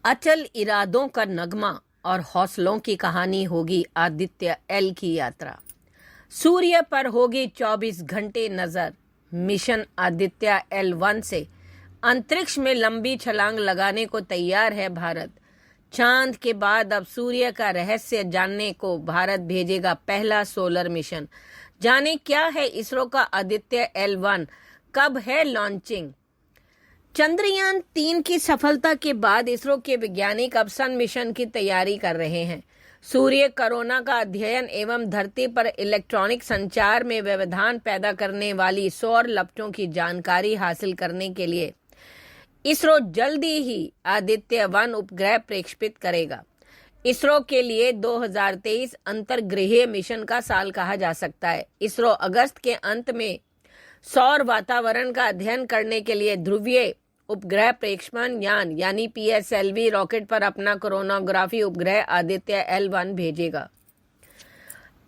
अचल इरादों का नगमा और हौसलों की कहानी होगी आदित्य एल की यात्रा। सूर्य पर होगी 24 घंटे नजर। मिशन आदित्य L1 से अंतरिक्ष में लंबी छलांग लगाने को तैयार है भारत। चांद के बाद अब सूर्य का रहस्य जानने को भारत भेजेगा पहला सोलर मिशन। जाने क्या है इसरो का आदित्य L1, कब है लॉन्चिंग। चंद्रयान-3 की सफलता के बाद इसरो के वैज्ञानिक अब सन मिशन की तैयारी कर रहे हैं। सूर्य कोरोना का अध्ययन एवं धरती पर इलेक्ट्रॉनिक संचार में व्यवधान पैदा करने वाली सौर लपटों की जानकारी हासिल करने के लिए इसरो जल्दी ही आदित्य 1 उपग्रह प्रक्षेपित करेगा। इसरो के लिए 2023 अंतर्ग्रहीय मिशन का साल कहा जा सकता है। इसरो अगस्त के अंत में सौर वातावरण का अध्ययन करने के लिए ध्रुवीय उपग्रह प्रक्षेपण यान यानी PSLV रॉकेट पर अपना कोरोनोग्राफी उपग्रह आदित्य L1 भेजेगा।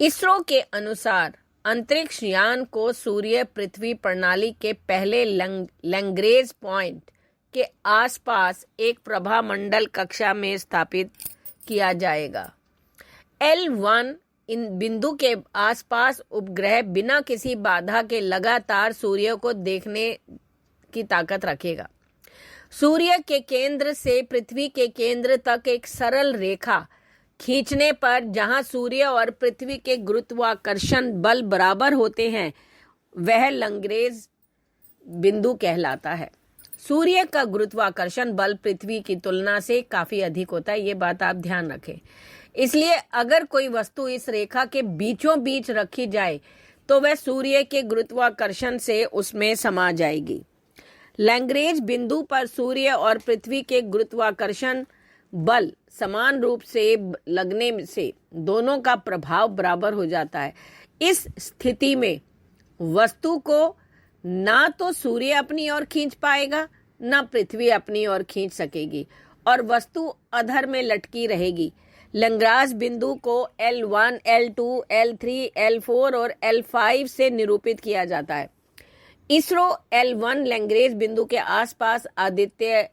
इसरो के अनुसार अंतरिक्ष यान को सूर्य पृथ्वी प्रणाली के पहले लैग्रेंज पॉइंट के आसपास एक प्रभा मंडल कक्षा में स्थापित किया जाएगा। L1 इन बिंदु के आसपास उपग्रह बिना किसी बाधा के लगातार सूर्य को देखने की ताकत रखेगा। सूर्य के केंद्र से पृथ्वी के केंद्र तक एक सरल रेखा खींचने पर जहां सूर्य और पृथ्वी के गुरुत्वाकर्षण बल बराबर होते हैं, वह लैग्रेंज बिंदु कहलाता है। सूर्य का गुरुत्वाकर्षण बल पृथ्वी की तुलना से काफी अधिक होता है, ये बात आप ध्यान रखें। इसलिए अगर कोई वस्तु इस रेखा के बीचों बीच रखी जाए तो वह सूर्य के गुरुत्वाकर्षण से उसमें समा जाएगी। लैग्रेंज बिंदु पर सूर्य और पृथ्वी के गुरुत्वाकर्षण बल समान रूप से लगने से दोनों का प्रभाव बराबर हो जाता है। इस स्थिति में वस्तु को ना तो सूर्य अपनी ओर खींच पाएगा, ना पृथ्वी अपनी ओर खींच सकेगी और वस्तु अधर में लटकी रहेगी। लैग्रेंज बिंदु को L1, L2, L3, L4 और L5 से निरूपित किया जाता है। इसरो L1 लैग्रेंज बिंदु के आसपास आदित्य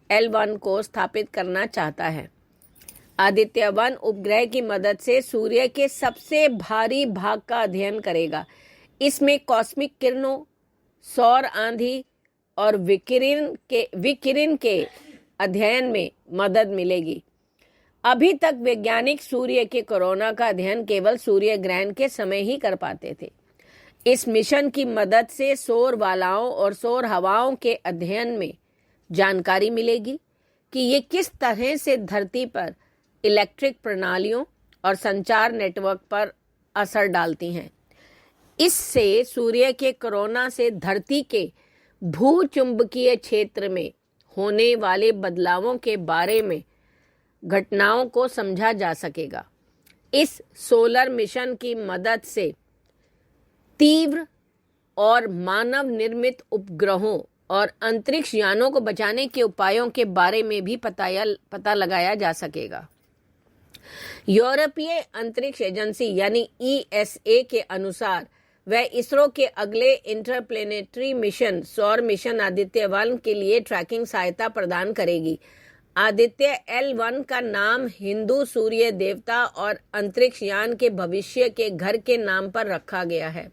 L1 को स्थापित करना चाहता है। आदित्य 1 उपग्रह की मदद से सूर्य के सबसे भारी भाग का अध्ययन करेगा। इसमें कॉस्मिक किरणों, सौर आंधी और विकिरण के अध्ययन में मदद मिलेगी। अभी तक वैज्ञानिक सूर्य के कोरोना का अध्ययन केवल सूर्य ग्रहण के समय ही कर पाते थे। इस मिशन की मदद से सौर वालाओं और सौर हवाओं के अध्ययन में जानकारी मिलेगी कि ये किस तरह से धरती पर इलेक्ट्रिक प्रणालियों और संचार नेटवर्क पर असर डालती हैं। इससे सूर्य के कोरोना से धरती के भूचुंबकीय क्षेत्र में होने वाले बदलावों के बारे में घटनाओं को समझा जा सकेगा। इस सोलर मिशन की मदद से तीव्र और मानव निर्मित उपग्रहों और अंतरिक्ष यानों को बचाने के उपायों के बारे में भी पता लगाया जा सकेगा। यूरोपीय अंतरिक्ष एजेंसी यानी ESA के अनुसार वह इसरो के अगले इंटरप्लेनेटरी मिशन सौर मिशन आदित्य 1 के लिए ट्रैकिंग सहायता प्रदान करेगी। आदित्य L1 का नाम हिंदू सूर्य देवता और अंतरिक्ष यान के भविष्य के घर के नाम पर रखा गया है।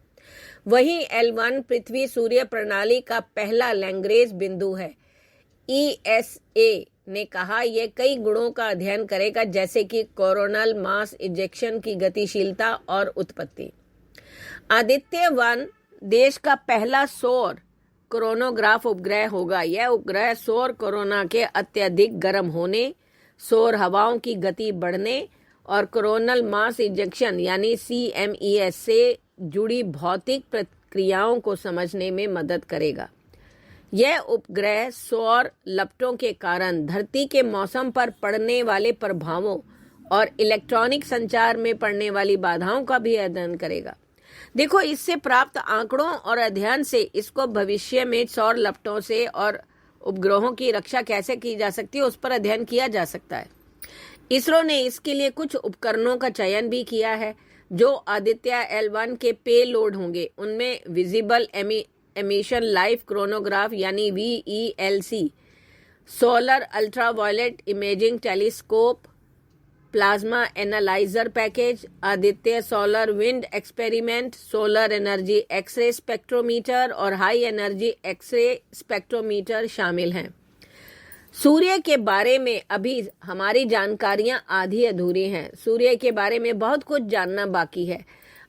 वहीं L1 पृथ्वी सूर्य प्रणाली का पहला लैग्रेंज बिंदु है। ESA ने कहा यह कई गुणों का अध्ययन करेगा, जैसे कि कोरोनल मास इजेक्शन की गतिशीलता और उत्पत्ति। आदित्य 1 देश का पहला सौर कोरोनोग्राफ उपग्रह होगा। यह उपग्रह सौर कोरोना के अत्यधिक गर्म होने, सौर हवाओं की गति बढ़ने और कोरोनल मास इजेक्शन यानी CMES से जुड़ी भौतिक प्रक्रियाओं को समझने में मदद करेगा। यह उपग्रह सौर लपटों के कारण धरती के मौसम पर पड़ने वाले प्रभावों और इलेक्ट्रॉनिक संचार में पड़ने वाली बाधाओं का भी अध्ययन करेगा। देखो, इससे प्राप्त आंकड़ों और अध्ययन से इसको भविष्य में सौर लपटों से और उपग्रहों की रक्षा कैसे की जा सकती है, उस पर अध्ययन किया जा सकता है। इसरो ने इसके लिए कुछ उपकरणों का चयन भी किया है जो आदित्य L1 के पे लोड होंगे। उनमें विजिबल एमिशन लाइफ क्रोनोग्राफ यानी VELC, solar ultraviolet imaging telescope, plasma analyser package, Aditya solar wind experiment, solar energy X ray spectrometer और हाई एनर्जी एक्सरे स्पेक्ट्रोमीटर शामिल हैं। सूर्य के बारे में अभी हमारी जानकारियां आधी अधूरी हैं। सूर्य के बारे में बहुत कुछ जानना बाकी है।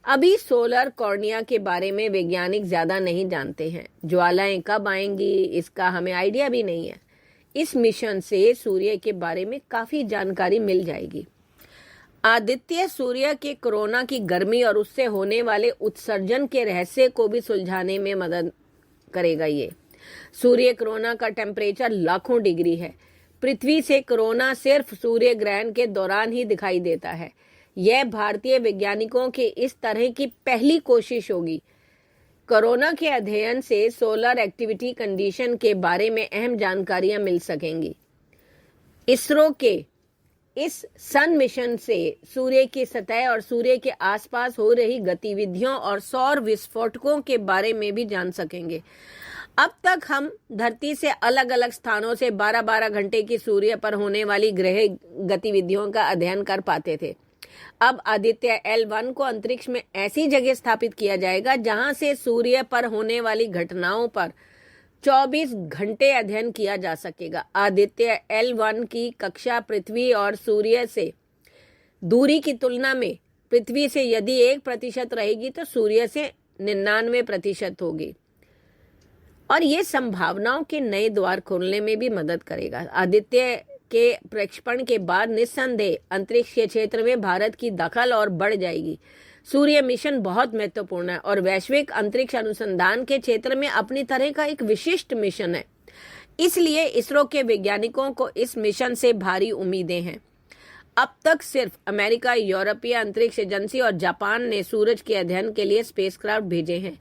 अभी सोलर कॉर्निया के बारे में वैज्ञानिक ज्यादा नहीं जानते हैं। ज्वालाएं कब आएंगी इसका हमें आइडिया भी नहीं है। इस मिशन से सूर्य के बारे में काफी जानकारी मिल जाएगी। आदित्य सूर्य के कोरोना की गर्मी और उससे होने वाले उत्सर्जन के रहस्य को भी सुलझाने में मदद करेगा। ये सूर्य कोरोना का टेम्परेचर लाखों डिग्री है। पृथ्वी से कोरोना सिर्फ सूर्य ग्रहण के दौरान ही दिखाई देता है। यह भारतीय वैज्ञानिकों की इस तरह की पहली कोशिश होगी। कोरोना के अध्ययन से सोलर एक्टिविटी कंडीशन के बारे में अहम जानकारियां मिल सकेंगी। इसरो के इस सन मिशन से सूर्य की सतह और सूर्य के आसपास हो रही गतिविधियों और सौर विस्फोटकों के बारे में भी जान सकेंगे। अब तक हम धरती से अलग अलग स्थानों से 12-12 घंटे की सूर्य पर होने वाली ग्रह गतिविधियों का अध्ययन कर पाते थे। अब आदित्य L1 को अंतरिक्ष में ऐसी जगह स्थापित किया जाएगा जहां से सूर्य पर होने वाली घटनाओं पर 24 घंटे अध्ययन किया जा सकेगा। आदित्य L1 की कक्षा पृथ्वी और सूर्य से दूरी की तुलना में पृथ्वी से यदि 1% रहेगी तो सूर्य से 99% होगी और ये संभावनाओं के नए द्वार खोलने में भी मदद करेगा। आदित्य के प्रक्षेपण के बाद निस्संदेह अंतरिक्ष के क्षेत्र में भारत की दखल और बढ़ जाएगी। सूर्य मिशन बहुत महत्वपूर्ण है और वैश्विक अंतरिक्ष अनुसंधान के क्षेत्र में अपनी तरह का एक विशिष्ट मिशन है। इसलिए इसरो के वैज्ञानिकों को इस मिशन से भारी उम्मीदें हैं। अब तक सिर्फ अमेरिका, यूरोपीय अंतरिक्ष एजेंसी और जापान ने सूरज के अध्ययन के लिए स्पेसक्राफ्ट भेजे हैं।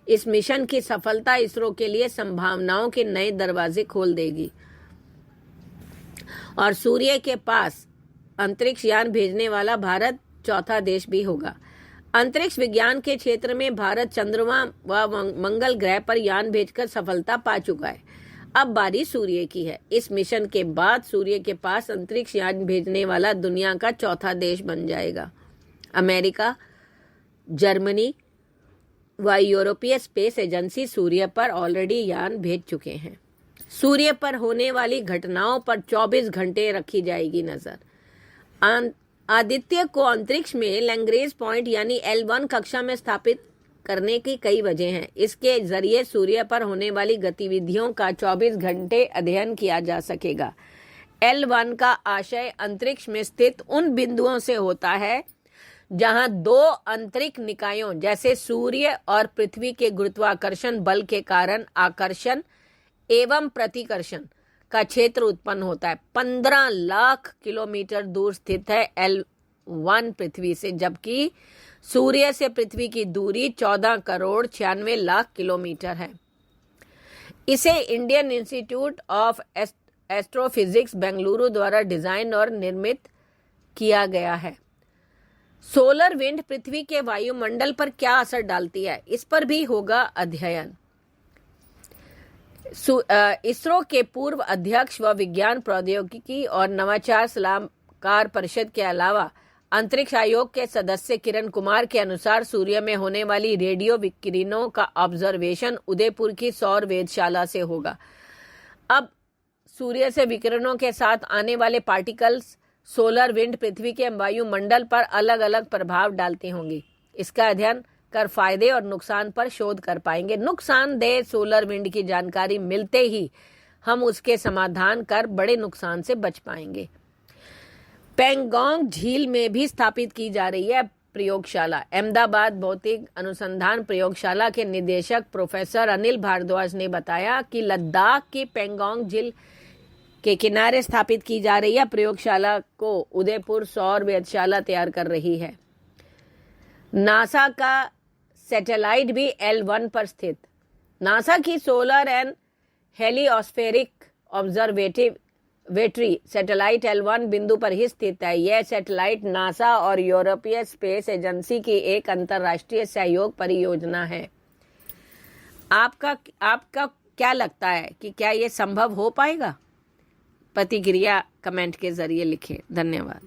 इस मिशन की सफलता इसरो के लिए संभावनाओं के नए दरवाजे खोल देगी और सूर्य के पास अंतरिक्ष यान भेजने वाला भारत चौथा देश भी होगा। अंतरिक्ष विज्ञान के क्षेत्र में भारत चंद्रमा व मंगल ग्रह पर यान भेजकर सफलता पा चुका है। अब बारी सूर्य की है। इस मिशन के बाद सूर्य के पास अंतरिक्ष यान भेजने वाला दुनिया का चौथा देश बन जाएगा। अमेरिका, जर्मनी व यूरोपीय स्पेस एजेंसी सूर्य पर ऑलरेडी यान भेज चुके हैं। सूर्य पर होने वाली घटनाओं पर 24 घंटे रखी जाएगी नजर। आदित्य को अंतरिक्ष में लैग्रेंज पॉइंट यानी L1 कक्षा में स्थापित करने की कई वजह हैं। इसके जरिए सूर्य पर होने वाली गतिविधियों का 24 घंटे अध्ययन किया जा सकेगा। L1 का आशय अंतरिक्ष में स्थित उन बिंदुओं से होता है जहां दो अंतरिक्ष निकायों जैसे सूर्य और पृथ्वी के गुरुत्वाकर्षण बल के कारण आकर्षण एवं प्रतिकर्षण का क्षेत्र उत्पन्न होता है। 15 लाख किलोमीटर दूर स्थित है L1 पृथ्वी से, जबकि सूर्य से पृथ्वी की दूरी 14 करोड़ 96 लाख किलोमीटर है। इसे Indian institute of astrophysics Bengaluru द्वारा डिजाइन और निर्मित किया गया है। सोलर विंड पृथ्वी के वायुमंडल पर क्या असर डालती है, इस पर भी होगा अध्ययन। इसरो के पूर्व अध्यक्ष व विज्ञान प्रौद्योगिकी और नवाचार सलाहकार परिषद के अलावा अंतरिक्ष आयोग के सदस्य किरण कुमार के अनुसार सूर्य में होने वाली रेडियो विकिरणों का ऑब्जर्वेशन उदयपुर की सौर वेधशाला से होगा। अब सूर्य से विकिरणों के साथ आने वाले पार्टिकल्स सोलर विंड पृथ्वी के वायुमंडल पर अलग अलग प्रभाव डालती होंगी। इसका अध्ययन कर फायदे और नुकसान पर शोध कर पाएंगे। नुकसानदेह सोलर विंड की जानकारी मिलते ही हम उसके समाधान कर बड़े नुकसान से बच पाएंगे। पेंगोंग झील में भी स्थापित की जा रही है प्रयोगशाला। अहमदाबाद भौतिक अनुसंधान प्रयोगशाला के निदेशक प्रोफेसर अनिल भारद्वाज ने बताया कि लद्दाख की पेंगोंग झील के किनारे स्थापित की जा रही है प्रयोगशाला को उदयपुर सौर वेधशाला तैयार कर रही है। नासा का सैटेलाइट भी L1 पर स्थित। नासा की solar and heliospheric observatory satellite L1 बिंदु पर ही स्थित है। यह सैटेलाइट नासा और यूरोपीय स्पेस एजेंसी की एक अंतर्राष्ट्रीय सहयोग परियोजना है। आपका क्या लगता है कि क्या यह संभव हो पाएगा? प्रतिक्रिया कमेंट के जरिए लिखें। धन्यवाद।